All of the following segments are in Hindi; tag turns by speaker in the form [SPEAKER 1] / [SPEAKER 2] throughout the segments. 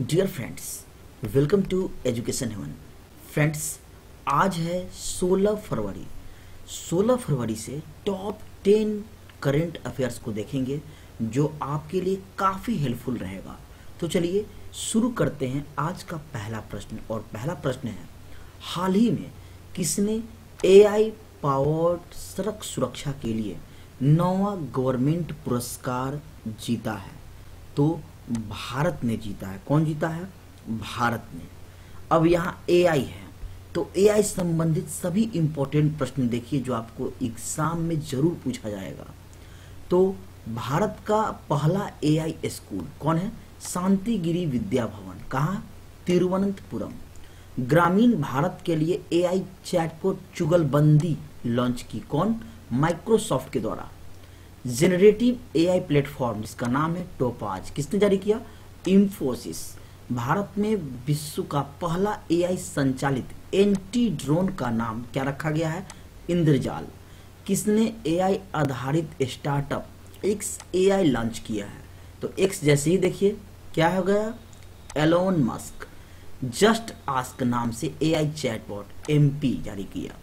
[SPEAKER 1] Dear friends, welcome to education heaven. Friends, आज है 16 फरवरी। 16 फरवरी से टॉप 10 करंट अफेयर्स को देखेंगे जो आपके लिए काफ़ी हेल्पफुल रहेगा। तो चलिए शुरू करते हैं आज का पहला प्रश्न। और पहला प्रश्न है, हाल ही में किसने एआई पावर्ड सड़क सुरक्षा के लिए 9वां गवर्नमेंट पुरस्कार जीता है? तो भारत ने जीता है। कौन जीता है? भारत ने। अब यहाँ एआई है, तो एआई संबंधित सभी इंपॉर्टेंट प्रश्न देखिए जो आपको एग्जाम में जरूर पूछा जाएगा। तो भारत का पहला एआई स्कूल कौन है? शांतिगिरी विद्या भवन। कहाँ? तिरुवनंतपुरम। ग्रामीण भारत के लिए एआई चैटबॉट जुगलबंदी लॉन्च की कौन? माइक्रोसॉफ्ट के द्वारा। जेनरेटिव एआई प्लेटफॉर्म जिसका नाम है टोपाज, किसने जारी किया? इंफोसिस। भारत में विश्व का पहला एआई संचालित एंटी ड्रोन का नाम क्या रखा गया है? इंद्रजाल। किसने एआई आधारित स्टार्टअप एक्स एआई लॉन्च किया है? तो एक्स जैसे ही देखिए क्या हो गया? Elon Musk. जस्ट आस्क नाम से एआई चैटबॉट एमपी जारी किया।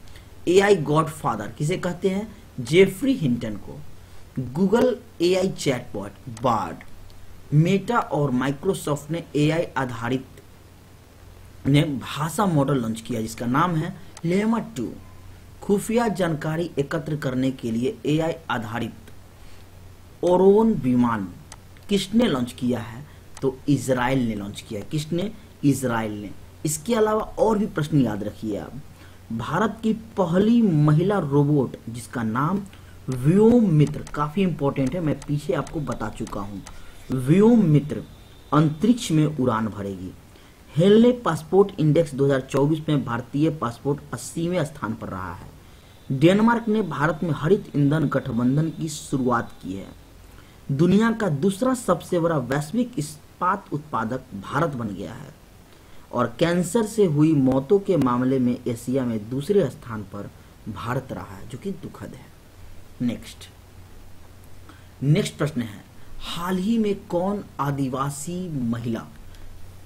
[SPEAKER 1] एआई गॉडफादर किसे कहते हैं? जेफरी हिंटन को। Google AI chatbot Bard. Meta और माइक्रोसॉफ्ट ने एआई आधारित भाषा मॉडल लॉन्च किया जिसका नाम है लेमा 2। खुफिया जानकारी एकत्र करने के लिए एआई आधारित ओरोन विमान किसने लॉन्च किया है? तो इजराइल ने लॉन्च किया। किसने? इजराइल ने। इसके अलावा और भी प्रश्न याद रखिए आप। भारत की पहली महिला रोबोट जिसका नाम व्योम मित्र, काफी इंपॉर्टेंट है, मैं पीछे आपको बता चुका हूं। व्योम मित्र अंतरिक्ष में उड़ान भरेगी। हेनले पासपोर्ट इंडेक्स 2024 में भारतीय पासपोर्ट 80वें स्थान पर रहा है। डेनमार्क ने भारत में हरित ईंधन गठबंधन की शुरुआत की है। दुनिया का दूसरा सबसे बड़ा वैश्विक इस्पात उत्पादक भारत बन गया है। और कैंसर से हुई मौतों के मामले में एशिया में दूसरे स्थान पर भारत रहा है, जो कि दुखद है। नेक्स्ट प्रश्न है, हाल ही में कौन आदिवासी महिला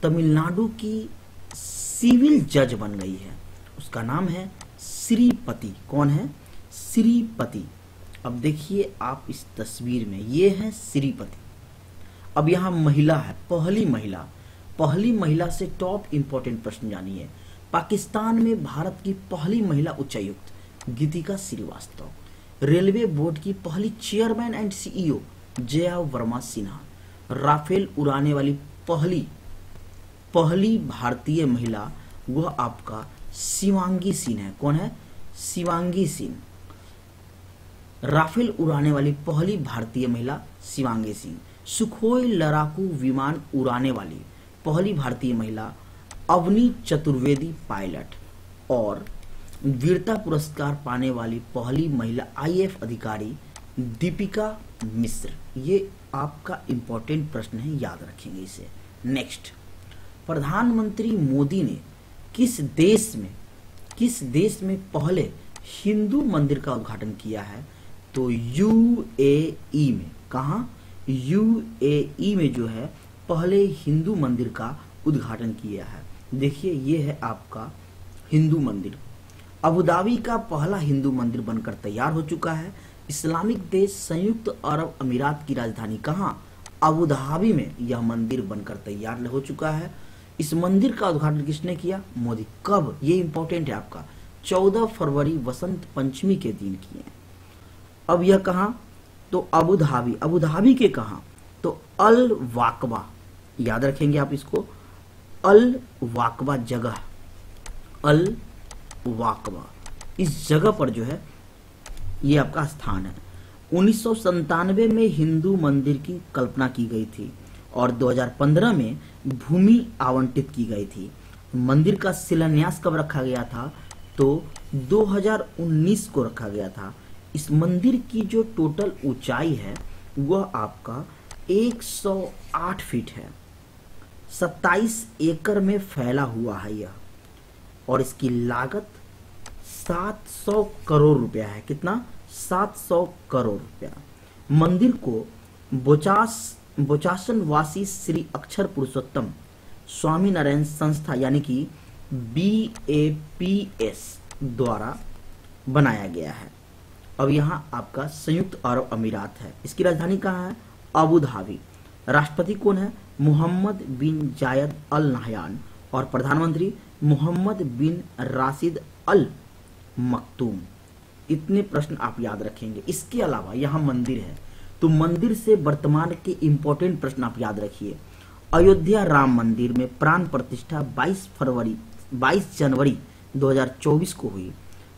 [SPEAKER 1] तमिलनाडु की सिविल जज बन गई है? उसका नाम है श्रीपति। कौन है? श्रीपति। अब देखिए आप इस तस्वीर में, ये है श्रीपति। अब यहाँ महिला है, पहली महिला। पहली महिला से टॉप इंपॉर्टेंट प्रश्न जानिए। पाकिस्तान में भारत की पहली महिला उच्चायुक्त गीतिका श्रीवास्तव। रेलवे बोर्ड की पहली chairman and CEO Jaya Verma Sinha. Rafale उड़ाने वाली पहली भारतीय महिला, वह आपका शिवांगी सिंह है। कौन है? शिवांगी सिंह। राफेल उड़ाने वाली पहली भारतीय महिला शिवांगी सिंह। सुखोई लड़ाकू विमान उड़ाने वाली पहली भारतीय महिला अवनी चतुर्वेदी पायलट। और वीरता पुरस्कार पाने वाली पहली महिला आईएएफ अधिकारी दीपिका मिश्र। ये आपका इंपॉर्टेंट प्रश्न है, याद रखेंगे इसे। नेक्स्ट, प्रधानमंत्री मोदी ने किस देश में पहले हिंदू मंदिर का उद्घाटन किया है? तो यूएई में। कहाँ? यूएई में जो है पहले हिंदू मंदिर का उद्घाटन किया है। देखिए ये है आपका हिंदू मंदिर। अबुधाबी का पहला हिंदू मंदिर बनकर तैयार हो चुका है। इस्लामिक देश संयुक्त अरब अमीरात की राजधानी कहाँ? अबुधाबी में यह मंदिर बनकर तैयार हो चुका है। इस मंदिर का उद्घाटन किसने किया? मोदी। कब? ये इंपॉर्टेंट है आपका, 14 फरवरी वसंत पंचमी के दिन किए। अब यह कहाँ? तो अबुधाबी। अबुधाबी के कहाँ? तो अल वाकबा, याद रखेंगे आप इसको, अल वाकबा जगह, अल वाकबा, इस जगह पर जो है ये आपका स्थान है। 1997 में हिंदू मंदिर की कल्पना की गई थी और 2015 में भूमि आवंटित की गई थी। मंदिर का शिलान्यास कब रखा गया था? तो 2019 को रखा गया था। इस मंदिर की जो टोटल ऊंचाई है वह आपका 108 फीट है। 27 एकड़ में फैला हुआ है यह, और इसकी लागत 700 करोड़ रुपया है। कितना? 700 करोड़ रुपया। मंदिर को बोचासन वासी श्री अक्षर पुरुषोत्तम स्वामीनारायण संस्था यानी कि BAPS द्वारा बनाया गया है। अब यहाँ आपका संयुक्त अरब अमीरात है, इसकी राजधानी कहाँ है? Abu Dhabi. राष्ट्रपति कौन है? मोहम्मद बिन जायद अल नहयान। और प्रधानमंत्री मोहम्मद बिन राशिद अल मखदूम। इतने प्रश्न आप याद रखेंगे। इसके अलावा यहाँ मंदिर है, तो मंदिर से वर्तमान के इंपॉर्टेंट प्रश्न आप याद रखिए। अयोध्या राम मंदिर में प्राण प्रतिष्ठा 22 जनवरी 2024 को हुई।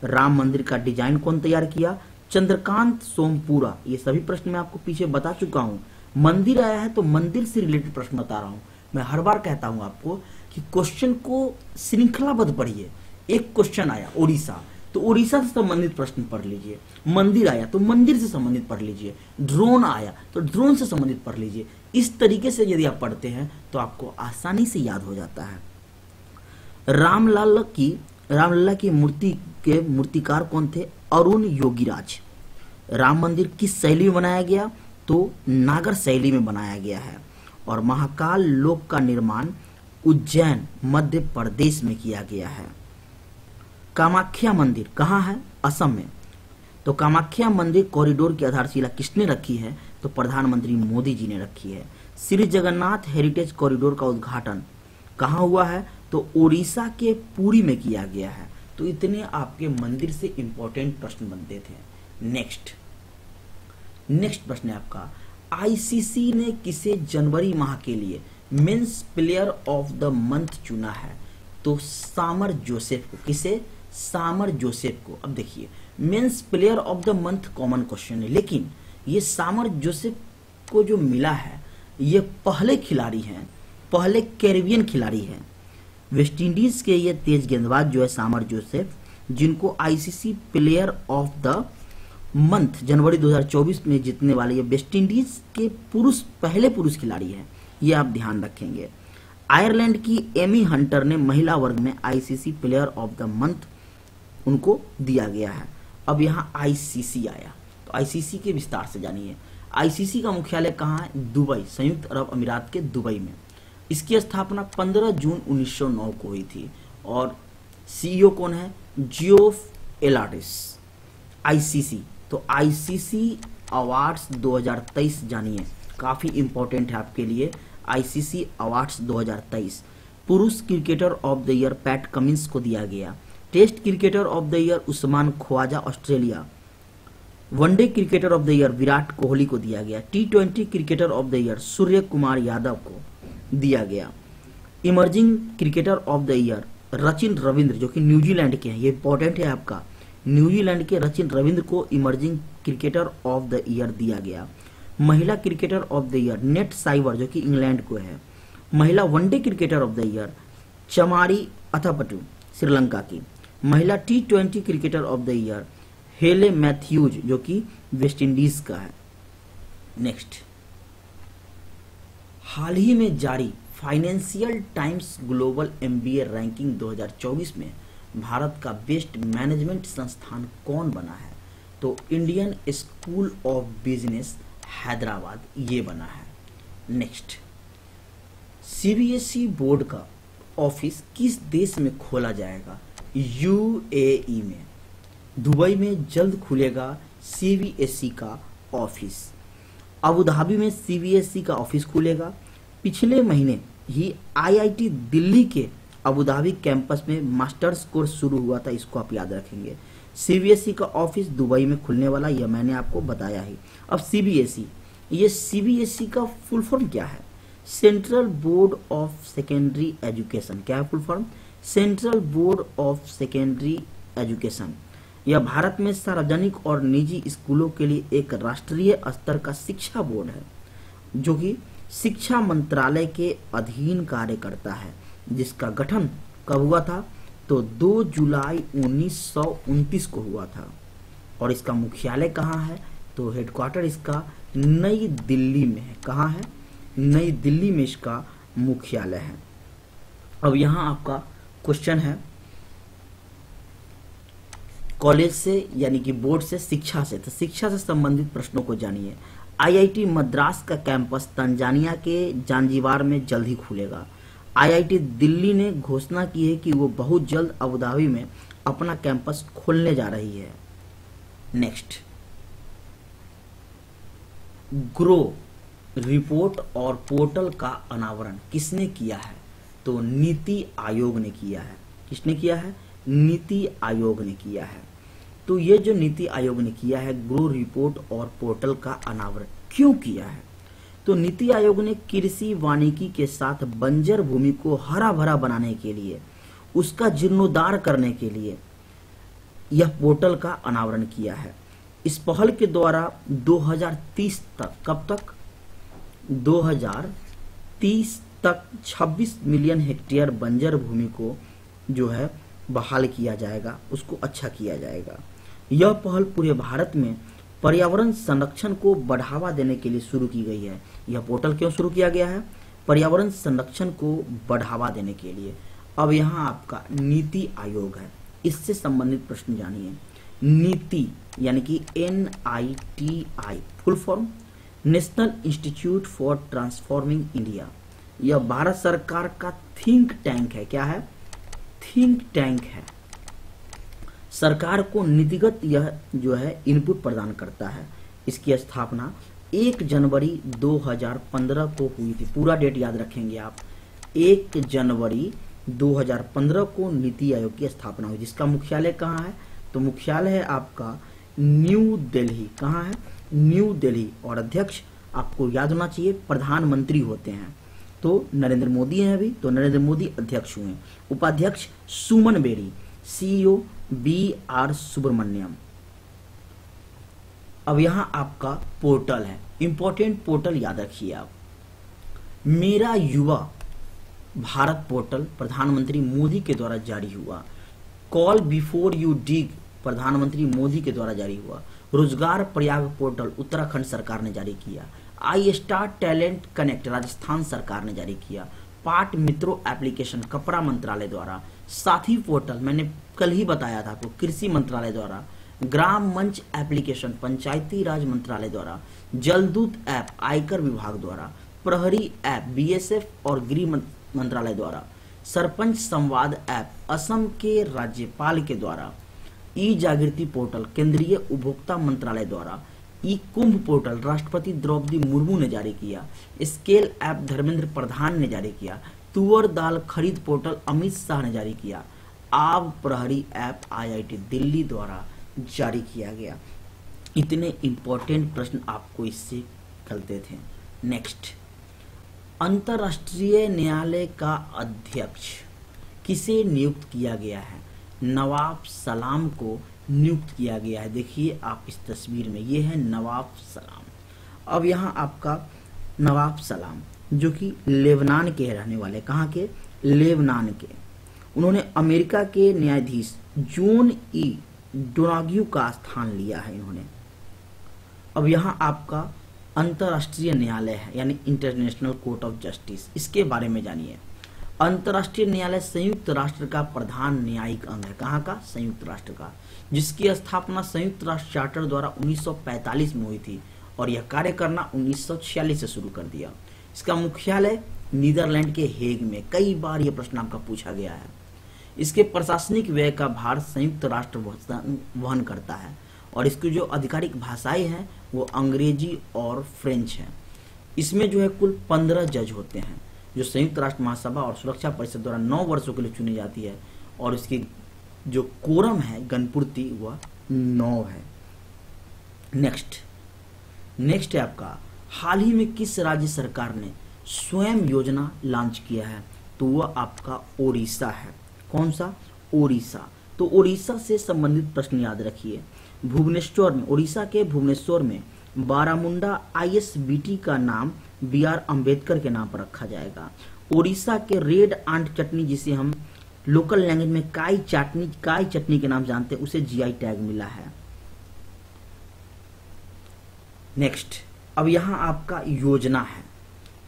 [SPEAKER 1] राम मंदिर का डिजाइन कौन तैयार किया? चंद्रकांत सोमपुरा। ये सभी प्रश्न मैं आपको पीछे बता चुका हूं। मंदिर आया है तो मंदिर से रिलेटेड प्रश्न बता रहा हूं। मैं हर बार कहता हूं आपको कि क्वेश्चन को श्रृंखलाबद्ध पढ़िए। एक क्वेश्चन आया उड़ीसा, तो उड़ीसा से संबंधित प्रश्न पढ़ लीजिए। मंदिर आया तो मंदिर से संबंधित पढ़ लीजिए। ड्रोन आया तो ड्रोन से संबंधित पढ़ लीजिए। इस तरीके से यदि आप पढ़ते हैं तो आपको आसानी से याद हो जाता है। रामलला की मूर्ति के मूर्तिकार कौन थे? अरुण योगीराज। राम मंदिर किस शैली में बनाया गया? तो नागर शैली में बनाया गया है। और महाकाल लोक का निर्माण उज्जैन मध्य प्रदेश में किया गया है। कामाख्या मंदिर कहाँ है? असम में। तो कामाख्या मंदिर कॉरिडोर की आधारशिला किसने रखी है? तो प्रधानमंत्री मोदी जी ने रखी है। श्री जगन्नाथ हेरिटेज कॉरिडोर का उद्घाटन कहाँ हुआ है? तो उड़ीसा के पुरी में किया गया है। तो इतने आपके मंदिर से इंपॉर्टेंट प्रश्न बनते थे। नेक्स्ट प्रश्न है आपका, आईसीसी ने किसे जनवरी माह के लिए men's player of the month चुना है? तो सामर जोसेफ को। किसे? सामर जोसेफ को। अब देखिए, men's player of the month common question है, लेकिन ये सामर जोसेफ को जो मिला है ये पहले खिलाड़ी हैं, पहले कैरिबियन खिलाड़ी हैं। वेस्ट इंडीज के ये तेज गेंदबाज जो है सामर जोसेफ, जिनको ICC player of the month जनवरी 2024 में जीतने वाले ये वेस्ट इंडीज के पहले पुरुष खिलाड़ी हैं, ये आप ध्यान रखेंगे। आयरलैंड की एमी हंटर ने महिला वर्ग में ICC player of the month उनको दिया गया है। अब यहाँ आईसीसी आया, तो आईसीसी के विस्तार से जानिए। आईसीसी का मुख्यालय कहाँ है? दुबई, संयुक्त अरब अमीरात के दुबई में। इसकी स्थापना 15 जून 1909 को हुई थी। और सीईओ कौन है? जियोफ एलार्टिस। आईसीसी, तो आईसीसी अवार्ड्स 2023 जानिए, काफी इंपॉर्टेंट है आपके लिए। आईसीसी अवार्ड्स 2023 पुरुष cricketer of the year PAT Cummins को दिया गया। Test cricketer of the year Usman Khwaja Australia. One day cricketer of the year Virat Kohli को दिया गया। T20 cricketer of the year Surya Kumar Yadav को दिया गया। Emerging cricketer of the year Rachin Ravindra, जो कि न्यूजीलैंड के हैं, ये इंपॉर्टेंट है आपका। न्यूजीलैंड के रचिन रविंद्र को emerging cricketer of the year दिया गया। महिला cricketer of the year Nat Sciver, जो कि इंग्लैंड को है। महिला one day cricketer of the year Chamari Athapaththu, Sri Lanka की। महिला T20 cricketer of the year Hayley Matthews, जो कि वेस्ट इंडीज का है। नेक्स्ट, हाल ही में जारी financial times global MBA ranking 2024 में भारत का बेस्ट मैनेजमेंट संस्थान कौन बना है? तो Indian school of business Hyderabad ये बना है। नेक्स्ट, CBSE बोर्ड का ऑफिस किस देश में खोला जाएगा? UAE में। दुबई में जल्द खुलेगा CBSE का ऑफिस। अबू धाबी में CBSE का ऑफिस खुलेगा। पिछले महीने ही IIT दिल्ली के अबू धाबी कैंपस में मास्टर्स कोर्स शुरू हुआ था, इसको आप याद रखेंगे। CBSE का ऑफिस दुबई में खुलने वाला, यह मैंने आपको बताया ही। अब CBSE, ये CBSE का फुल फॉर्म क्या है? Central board of secondary education. क्या है full form? Central board of secondary education. यह भारत में सार्वजनिक और निजी स्कूलों के लिए एक राष्ट्रीय स्तर का शिक्षा बोर्ड है, जो कि शिक्षा मंत्रालय के अधीन कार्य करता है, जिसका गठन कब हुआ था? तो 2 जुलाई 1929 को हुआ था। और इसका मुख्यालय कहाँ है? तो हेडक्वार्टर इसका नई दिल्ली में है। कहाँ है? नई दिल्ली में इसका मुख्यालय है। अब यहाँ आपका क्वेश्चन है कॉलेज से यानी कि बोर्ड से, शिक्षा से, तो शिक्षा से संबंधित प्रश्नों को जानिए। IIT मद्रास का कैंपस तंजानिया के जांजीबार में जल्द ही खुलेगा। आईआईटी दिल्ली ने घोषणा की है कि वो बहुत जल्द अबू धाबी में अपना कैंपस खोलने जा रही है। नेक्स्ट, ग्रो रिपोर्ट और पोर्टल का अनावरण किसने किया है? तो नीति आयोग ने किया है। किसने किया है? नीति आयोग ने किया है। तो ये जो नीति आयोग ने किया है ग्रो रिपोर्ट और पोर्टल का अनावरण क्यों किया है? तो नीति आयोग ने कृषि वानिकी के साथ बंजर भूमि को हरा भरा बनाने के लिए, उसका जीर्णोद्धार करने के लिए यह पोर्टल का अनावरण किया है। इस पहल के द्वारा 2030 तक, कब तक? 2030 तक 26 मिलियन हेक्टेयर बंजर भूमि को जो है बहाल किया जाएगा, उसको अच्छा किया जाएगा। यह पहल पूरे भारत में पर्यावरण संरक्षण को बढ़ावा देने के लिए शुरू की गई है। यह पोर्टल क्यों शुरू किया गया है? पर्यावरण संरक्षण को बढ़ावा देने के लिए। अब यहाँ आपका नीति आयोग है, इससे संबंधित प्रश्न जानिए। नीति यानी कि NITI full form national institute for transforming India. यह भारत सरकार का थिंक टैंक है। क्या है? थिंक टैंक है। सरकार को नीतिगत यह जो है इनपुट प्रदान करता है। इसकी स्थापना 1 जनवरी 2015 को हुई थी। पूरा डेट याद रखेंगे आप। 1 जनवरी 2015 को नीति आयोग की स्थापना हुई, जिसका मुख्यालय कहाँ है? तो मुख्यालय है आपका न्यू दिल्ली। कहाँ है? न्यू दिल्ली। और अध्यक्ष आपको याद होना चाहिए, प्रधानमंत्री होते हैं। तो नरेंद्र मोदी हैं अभी, तो नरेंद्र मोदी अध्यक्ष हुए। उपाध्यक्ष सुमन बेरी, CEO BR सुब्रमण्यम। अब यहां आपका पोर्टल है, इंपॉर्टेंट पोर्टल याद रखिए आप। मेरा युवा भारत पोर्टल प्रधानमंत्री मोदी के द्वारा जारी हुआ। कॉल बिफोर यू डिग प्रधानमंत्री मोदी के द्वारा जारी हुआ। रोजगार प्रयाग पोर्टल उत्तराखंड सरकार ने जारी किया। आई स्टार टैलेंट कनेक्ट राजस्थान सरकार ने जारी किया। पाट मित्रों एप्लीकेशन कपड़ा मंत्रालय द्वारा। साथी पोर्टल मैंने कल ही बताया था आपको, कृषि मंत्रालय द्वारा। ग्राम मंच एप्लीकेशन पंचायती राज मंत्रालय द्वारा। जलदूत ऐप आयकर विभाग द्वारा। प्रहरी ऐप BSF और गृह मंत्रालय द्वारा। सरपंच संवाद ऐप असम के राज्यपाल के द्वारा। ई जागृति पोर्टल केंद्रीय उपभोक्ता मंत्रालय द्वारा। ई कुंभ पोर्टल राष्ट्रपति द्रौपदी मुर्मू ने जारी किया। स्केल ऐप धर्मेंद्र प्रधान ने जारी किया। तुअर दाल खरीद पोर्टल अमित शाह ने जारी किया। आव प्रहरी ऐप IIT दिल्ली द्वारा जारी किया गया। इतने इंपॉर्टेंट प्रश्न आपको इससे निकलते थे। नेक्स्ट, अंतर्राष्ट्रीय न्यायालय का अध्यक्ष किसे नियुक्त किया गया है? नवाब सलाम को नियुक्त किया गया है। देखिए आप इस तस्वीर में, ये है नवाब सलाम। अब यहाँ आपका नवाब सलाम जो कि लेबनान के रहने वाले, कहाँ के? लेबनान के। उन्होंने अमेरिका के न्यायाधीश जॉन E डोनाग्यू का स्थान लिया है इन्होंने। अब यहाँ आपका अंतर्राष्ट्रीय न्यायालय है, यानी इंटरनेशनल कोर्ट ऑफ जस्टिस। इसके बारे में जानिए। अंतर्राष्ट्रीय न्यायालय संयुक्त राष्ट्र का प्रधान न्यायिक अंग है। कहाँ का? संयुक्त राष्ट्र का, जिसकी स्थापना संयुक्त राष्ट्र चार्टर द्वारा 1945 में हुई थी और यह कार्य करना 1946 से शुरू कर दिया। इसका मुख्यालय नीदरलैंड के हेग में। कई बार यह प्रश्न आपका पूछा गया है। इसके प्रशासनिक व्यय का भार संयुक्त राष्ट्र वहन करता है और इसकी जो आधिकारिक भाषाएं हैं वो अंग्रेजी और फ्रेंच हैं। इसमें जो है कुल 15 जज होते हैं जो संयुक्त राष्ट्र महासभा और सुरक्षा परिषद द्वारा 9 वर्षों के लिए चुनी जाती है और इसकी जो कोरम है गणपूर्ति वह 9 है। नेक्स्ट है आपका, हाल ही में किस राज्य सरकार ने स्वयं योजना लॉन्च किया है? तो वह आपका ओडिशा है। कौन सा? ओडिशा। तो ओडिशा से संबंधित प्रश्न याद रखिए। भुवनेश्वर में, ओडिशा के भुवनेश्वर में बारामुंडा ISBT का नाम BR अम्बेडकर के नाम पर रखा जाएगा। ओडिशा के रेड आंट चटनी, जिसे हम लोकल लैंग्वेज में काई चटनी के नाम जानते हैं, उसे GI टैग मिला है। नेक्स्ट, अब यहां आपका योजना है,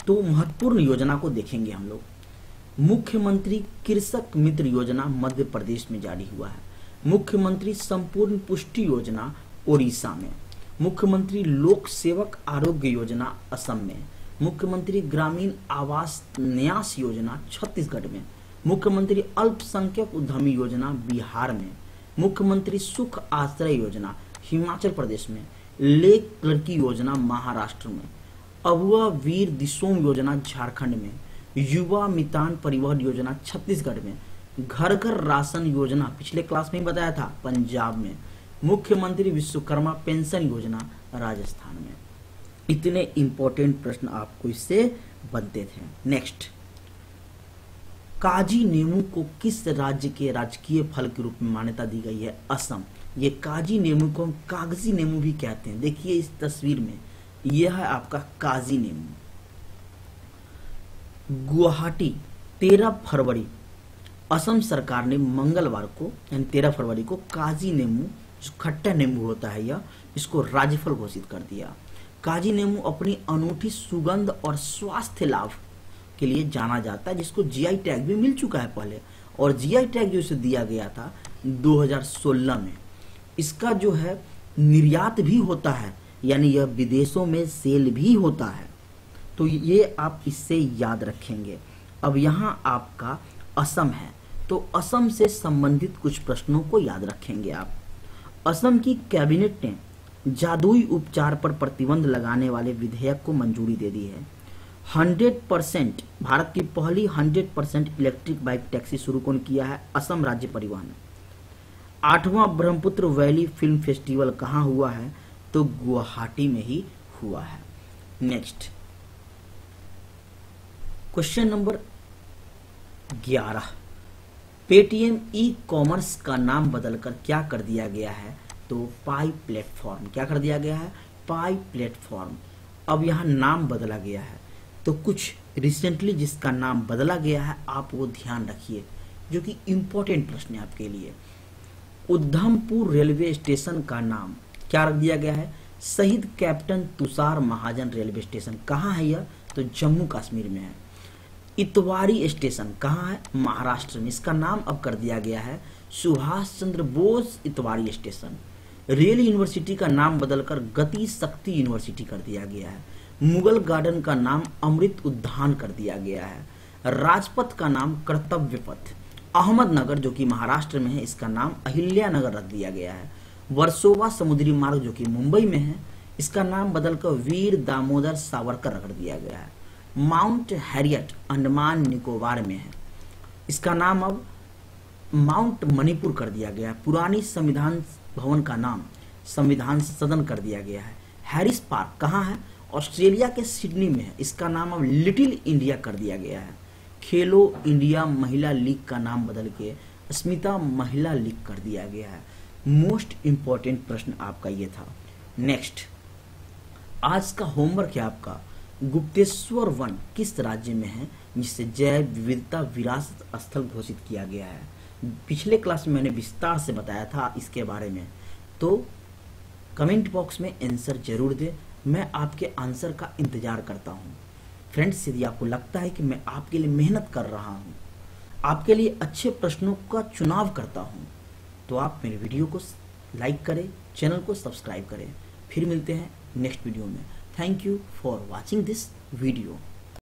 [SPEAKER 1] तो महत्वपूर्ण योजना को देखेंगे हम लोग। मुख्यमंत्री कृषक मित्र योजना मध्य प्रदेश में जारी हुआ है। मुख्यमंत्री संपूर्ण पुष्टि योजना ओडिशा में। मुख्यमंत्री लोक सेवक आरोग्य योजना असम में। मुख्यमंत्री ग्रामीण आवास न्यास योजना छत्तीसगढ़ में, मुख्यमंत्री अल्पसंख्यक उद्यमी योजना बिहार में, मुख्यमंत्री सुख आश्रय योजना हिमाचल प्रदेश में, लेक लड़की योजना महाराष्ट्र में, अबुआ वीर दिसोम योजना झारखंड में, युवा मितान परिवहन योजना छत्तीसगढ़ में, घर घर राशन योजना पिछले क्लास में ही बताया था पंजाब में, मुख्यमंत्री विश्वकर्मा पेंशन योजना राजस्थान में। इतने इंपॉर्टेंट प्रश्न आपको इससे बनते थे। नेक्स्ट, काजी नींबू को किस राज्य के राजकीय फल के रूप में मान्यता दी गई है? असम। ये काजी नींबू को हम कागजी नींबू भी कहते हैं। देखिए इस तस्वीर में यह है आपका काजी नींबू। गुवाहाटी 13 फरवरी असम सरकार ने मंगलवार को यानी 13 फरवरी को काजी नींबू जो खट्टा नींबू होता है यह इसको राज्यफल घोषित कर दिया। काजी नींबू अपनी अनूठी सुगंध और स्वास्थ्य लाभ के लिए जाना जाता है, जिसको जीआई टैग भी मिल चुका है पहले, और जीआई टैग जो इसे दिया गया था 2016 में। इसका जो है निर्यात भी होता है, यानी यह विदेशों में सेल भी होता है। तो ये आप इससे याद रखेंगे। अब यहाँ आपका असम है, तो असम से संबंधित कुछ प्रश्नों को याद रखेंगे आप। असम की कैबिनेट ने जादुई उपचार पर प्रतिबंध लगाने वाले विधेयक को मंजूरी दे दी है। 100% भारत की पहली 100% इलेक्ट्रिक बाइक टैक्सी शुरू कौन किया है? असम राज्य परिवहन। 8वां ब्रह्मपुत्र वैली फिल्म फेस्टिवल कहाँ हुआ है? तो गुवाहाटी में ही हुआ है। Next question number 11, Paytm e commerce का नाम बदलकर क्या कर दिया गया है? तो पाई प्लेटफॉर्म। क्या कर दिया गया है? पाई प्लेटफॉर्म। अब यहाँ नाम बदला गया है, तो कुछ रिसेंटली जिसका नाम बदला गया है आप वो ध्यान रखिए, जो कि इंपॉर्टेंट प्रश्न है आपके लिए। उधमपुर रेलवे स्टेशन का नाम क्या रख दिया गया है? शहीद कैप्टन तुषार महाजन रेलवे स्टेशन। कहाँ है यह? तो जम्मू कश्मीर में है। इतवारी स्टेशन कहाँ है? महाराष्ट्र में। इसका नाम अब कर दिया गया है Subhash Chandra Bose Itwari station. Rail university का नाम बदलकर गति शक्ति यूनिवर्सिटी कर दिया गया है। मुगल गार्डन का नाम अमृत उद्यान कर दिया गया है। राजपथ का नाम कर्तव्य पथ। अहमदनगर जो कि महाराष्ट्र में है, इसका नाम अहिल्या नगर रख दिया गया है। वर्सोवा समुद्री मार्ग जो कि मुंबई में है, इसका नाम बदलकर वीर दामोदर सावरकर रख दिया गया है। माउंट हैरियट अंडमान निकोबार में है, इसका नाम अब माउंट मणिपुर कर दिया गया है। पुरानी संविधान भवन का नाम संविधान सदन कर दिया गया है। हैरिस पार्क कहाँ है? ऑस्ट्रेलिया के सिडनी में है, इसका नाम अब लिटिल इंडिया कर दिया गया है। खेलो इंडिया महिला लीग का नाम बदल के स्मिता महिला लीग कर दिया गया है। मोस्ट इंपॉर्टेंट प्रश्न आपका ये था। नेक्स्ट, आज का होमवर्क है आपका, गुप्तेश्वर वन किस राज्य में है जिसे जैव विविधता विरासत स्थल घोषित किया गया है? पिछले क्लास में मैंने विस्तार से बताया था इसके बारे में, तो कमेंट बॉक्स में आंसर जरूर दें। मैं आपके आंसर का इंतजार करता हूं। फ्रेंड्स, यदि आपको लगता है कि मैं आपके लिए मेहनत कर रहा हूं, आपके लिए अच्छे प्रश्नों का चुनाव करता हूं, तो आप मेरे वीडियो को लाइक करें, चैनल को सब्सक्राइब करें। फिर मिलते हैं नेक्स्ट वीडियो में। Thank you for watching this video.